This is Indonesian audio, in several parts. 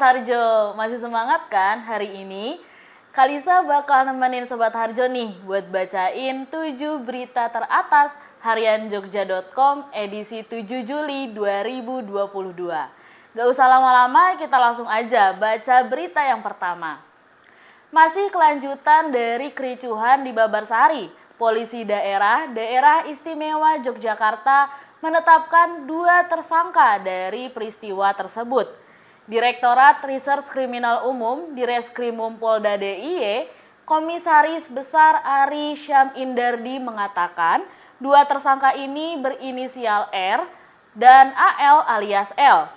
Harjo, masih semangat kan hari ini? Kalisa bakal nemenin Sobat Harjo nih buat bacain 7 berita teratas harianjogja.com edisi 7 Juli 2022. Gak usah lama-lama, kita langsung aja baca berita yang pertama. Masih kelanjutan dari kericuhan di Babarsari, Polisi Daerah Istimewa Yogyakarta menetapkan 2 tersangka dari peristiwa tersebut. Direktorat Reserse Kriminal Umum Direskrimum Polda DIY, Komisaris Besar Ari Syam Indardi mengatakan 2 tersangka ini berinisial R dan AL alias L.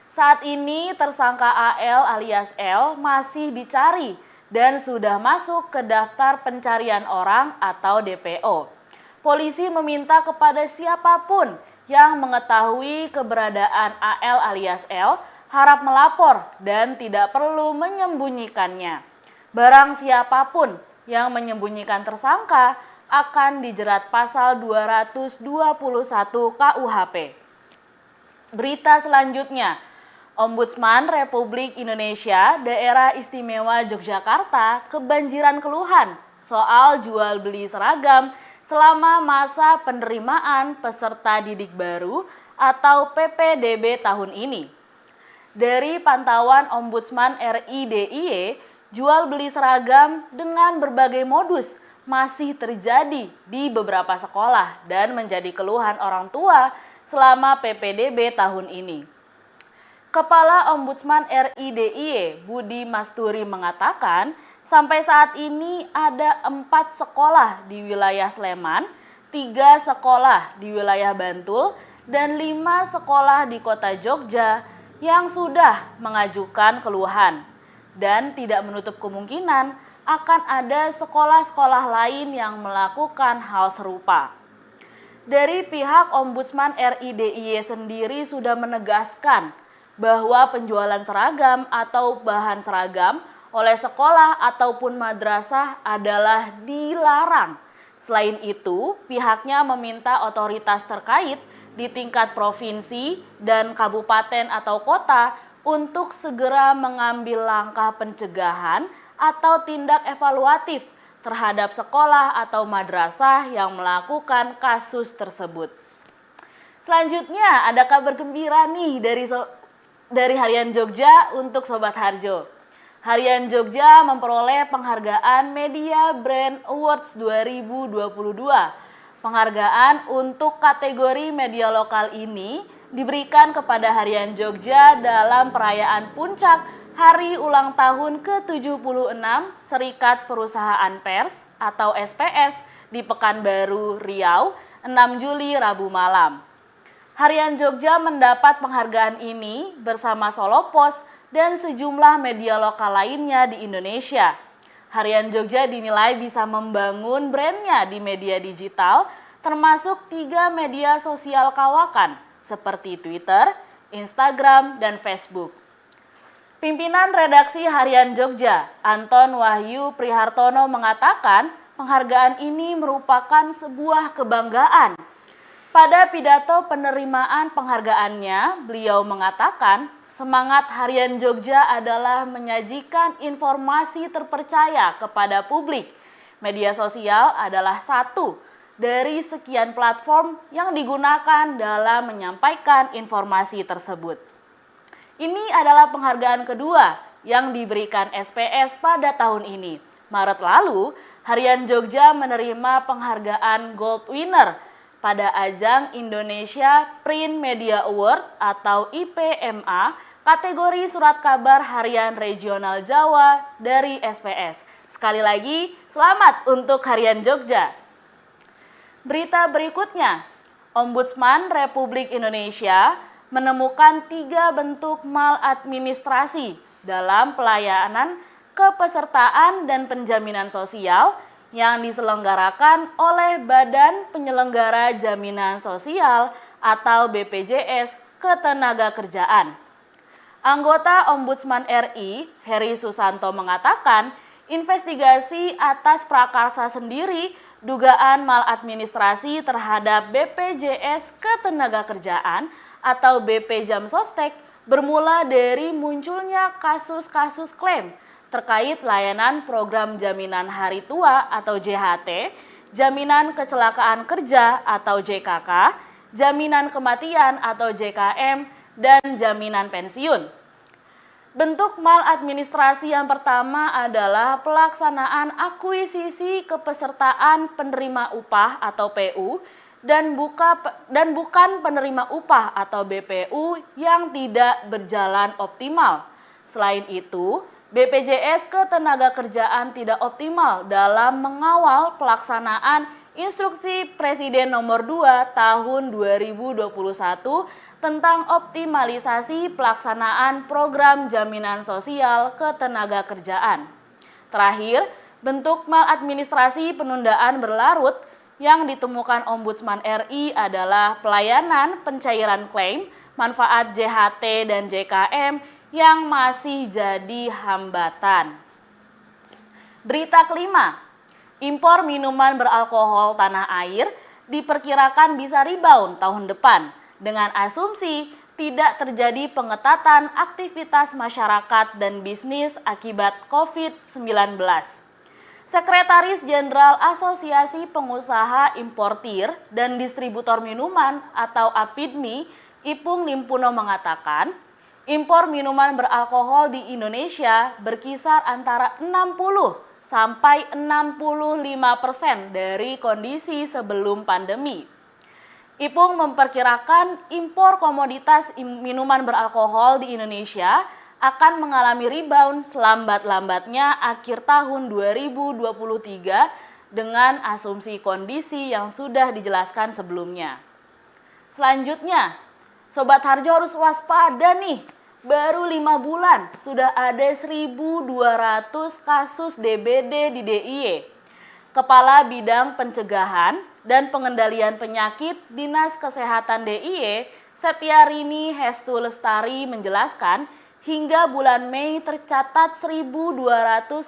Saat ini tersangka AL alias L masih dicari dan sudah masuk ke daftar pencarian orang atau DPO. Polisi meminta kepada siapapun yang mengetahui keberadaan AL alias L harap melapor dan tidak perlu menyembunyikannya. Barang siapapun yang menyembunyikan tersangka akan dijerat pasal 221 KUHP. Berita selanjutnya, Ombudsman Republik Indonesia Daerah Istimewa Yogyakarta kebanjiran keluhan soal jual beli seragam selama masa penerimaan peserta didik baru atau PPDB tahun ini. Dari pantauan Ombudsman RI DIY, jual beli seragam dengan berbagai modus masih terjadi di beberapa sekolah dan menjadi keluhan orang tua selama PPDB tahun ini. Kepala Ombudsman RI DIY Budi Masturi mengatakan, sampai saat ini ada 4 sekolah di wilayah Sleman, 3 sekolah di wilayah Bantul, dan 5 sekolah di kota Jogja yang sudah mengajukan keluhan. Dan tidak menutup kemungkinan akan ada sekolah-sekolah lain yang melakukan hal serupa. Dari pihak Ombudsman RI DIY sendiri sudah menegaskan bahwa penjualan seragam atau bahan seragam oleh sekolah ataupun madrasah adalah dilarang. Selain itu, pihaknya meminta otoritas terkait di tingkat provinsi dan kabupaten atau kota untuk segera mengambil langkah pencegahan atau tindak evaluatif terhadap sekolah atau madrasah yang melakukan kasus tersebut. Selanjutnya ada kabar gembira nih dari Harian Jogja untuk Sobat Harjo. Harian Jogja memperoleh penghargaan Media Brand Awards 2022. Penghargaan untuk kategori media lokal ini diberikan kepada Harian Jogja dalam perayaan puncak Hari Ulang Tahun ke-76 Serikat Perusahaan Pers atau SPS di Pekanbaru, Riau, 6 Juli Rabu malam. Harian Jogja mendapat penghargaan ini bersama Solo Post dan sejumlah media lokal lainnya di Indonesia. Harian Jogja dinilai bisa membangun brandnya di media digital, termasuk 3 media sosial kawakan seperti Twitter, Instagram, dan Facebook. Pimpinan redaksi Harian Jogja, Anton Wahyu Prihartono mengatakan penghargaan ini merupakan sebuah kebanggaan. Pada pidato penerimaan penghargaannya, beliau mengatakan semangat Harian Jogja adalah menyajikan informasi terpercaya kepada publik. Media sosial adalah satu dari sekian platform yang digunakan dalam menyampaikan informasi tersebut. Ini adalah penghargaan kedua yang diberikan SPS pada tahun ini. Maret lalu, Harian Jogja menerima penghargaan Gold Winner pada ajang Indonesia Print Media Award atau IPMA kategori surat kabar harian regional Jawa dari SPS. Sekali lagi, selamat untuk Harian Jogja. Berita berikutnya, Ombudsman Republik Indonesia menemukan 3 bentuk maladministrasi dalam pelayanan kepesertaan dan penjaminan sosial yang diselenggarakan oleh Badan Penyelenggara Jaminan Sosial atau BPJS Ketenagakerjaan. Anggota Ombudsman RI, Heri Susanto mengatakan, investigasi atas prakarsa sendiri dugaan maladministrasi terhadap BPJS Ketenagakerjaan atau BP Jamsostek bermula dari munculnya kasus-kasus klaim terkait layanan program jaminan hari tua atau JHT, jaminan kecelakaan kerja atau JKK, jaminan kematian atau JKM, dan jaminan pensiun. Bentuk maladministrasi yang pertama adalah pelaksanaan akuisisi kepesertaan penerima upah atau PU dan bukan penerima upah atau BPU yang tidak berjalan optimal. Selain itu, BPJS Ketenagakerjaan tidak optimal dalam mengawal pelaksanaan Instruksi Presiden Nomor 2 Tahun 2021 tentang optimalisasi pelaksanaan program jaminan sosial ketenagakerjaan. Terakhir, bentuk maladministrasi penundaan berlarut yang ditemukan Ombudsman RI adalah pelayanan pencairan klaim, manfaat JHT dan JKM yang masih jadi hambatan. Berita kelima, impor minuman beralkohol tanah air diperkirakan bisa rebound tahun depan dengan asumsi tidak terjadi pengetatan aktivitas masyarakat dan bisnis akibat COVID-19. Sekretaris Jenderal Asosiasi Pengusaha Importir dan Distributor Minuman atau APIDMI, Ipung Limpuno mengatakan, impor minuman beralkohol di Indonesia berkisar antara 60 sampai 65% dari kondisi sebelum pandemi. Ipung memperkirakan impor komoditas minuman beralkohol di Indonesia akan mengalami rebound selambat-lambatnya akhir tahun 2023 dengan asumsi kondisi yang sudah dijelaskan sebelumnya. Selanjutnya, Sobat Harjo harus waspada nih. Baru 5 bulan sudah ada 1.200 kasus DBD di DIY. Kepala Bidang Pencegahan dan Pengendalian Penyakit Dinas Kesehatan DIY, Setyarini Hestu Lestari menjelaskan, hingga bulan Mei tercatat 1.215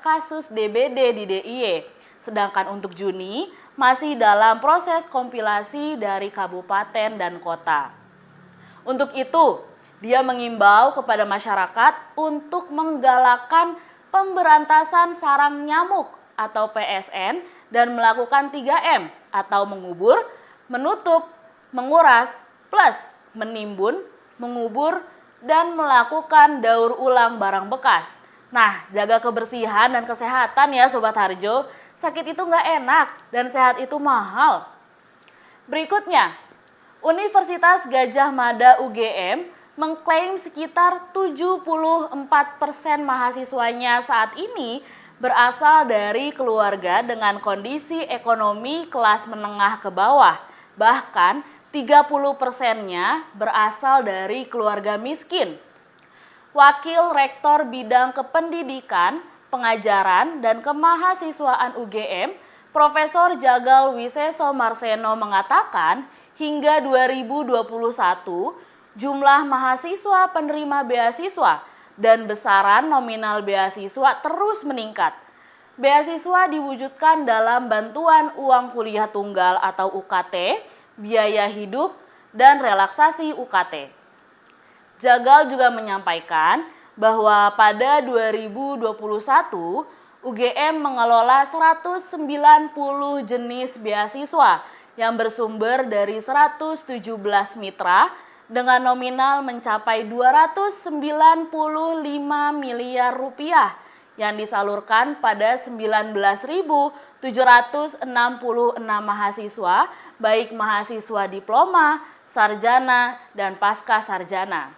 kasus DBD di DIY. Sedangkan untuk Juni masih dalam proses kompilasi dari kabupaten dan kota. Untuk itu, dia mengimbau kepada masyarakat untuk menggalakkan pemberantasan sarang nyamuk atau PSN dan melakukan 3M atau mengubur, menutup, menguras, plus menimbun, mengubur, dan melakukan daur ulang barang bekas. Nah, jaga kebersihan dan kesehatan ya Sobat Harjo. Sakit itu nggak enak dan sehat itu mahal. Berikutnya, Universitas Gadjah Mada UGM mengklaim sekitar 74% mahasiswanya saat ini berasal dari keluarga dengan kondisi ekonomi kelas menengah ke bawah. Bahkan 30%-nya berasal dari keluarga miskin. Wakil Rektor Bidang Kependidikan, Pengajaran, dan Kemahasiswaan UGM, Profesor Jagal Wiseso Marseno mengatakan, hingga 2021, jumlah mahasiswa penerima beasiswa dan besaran nominal beasiswa terus meningkat. Beasiswa diwujudkan dalam bantuan uang kuliah tunggal atau UKT, biaya hidup, dan relaksasi UKT. Jagal juga menyampaikan bahwa pada 2021 UGM mengelola 190 jenis beasiswa yang bersumber dari 117 mitra dengan nominal mencapai 295 miliar rupiah yang disalurkan pada 19.766 mahasiswa, baik mahasiswa diploma, sarjana, dan pasca sarjana.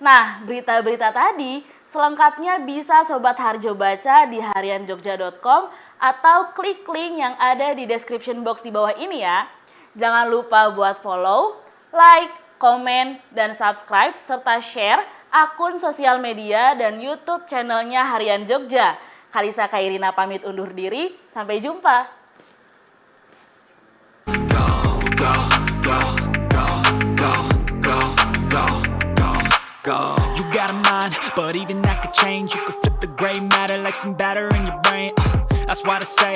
Nah, berita-berita tadi selengkapnya bisa Sobat Harjo baca di harianjogja.com atau klik link yang ada di description box di bawah ini ya. Jangan lupa buat follow, like, komen, dan subscribe, serta share akun sosial media dan YouTube channelnya Harian Jogja. Kalisa Kairina pamit undur diri, sampai jumpa. You got a mind, but even that could change. You could flip the gray matter like some batter in your brain. That's why I say,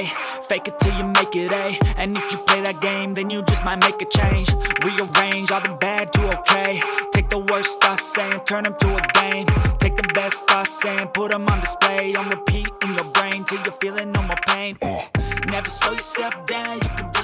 fake it till you make it A. And if you play that game, then you just might make a change. Rearrange all the bad to okay. Take the worst thoughts saying, turn them to a game. Take the best thoughts saying, put them on display. On repeat in your brain till you're feeling no more pain. Never slow yourself down, you can do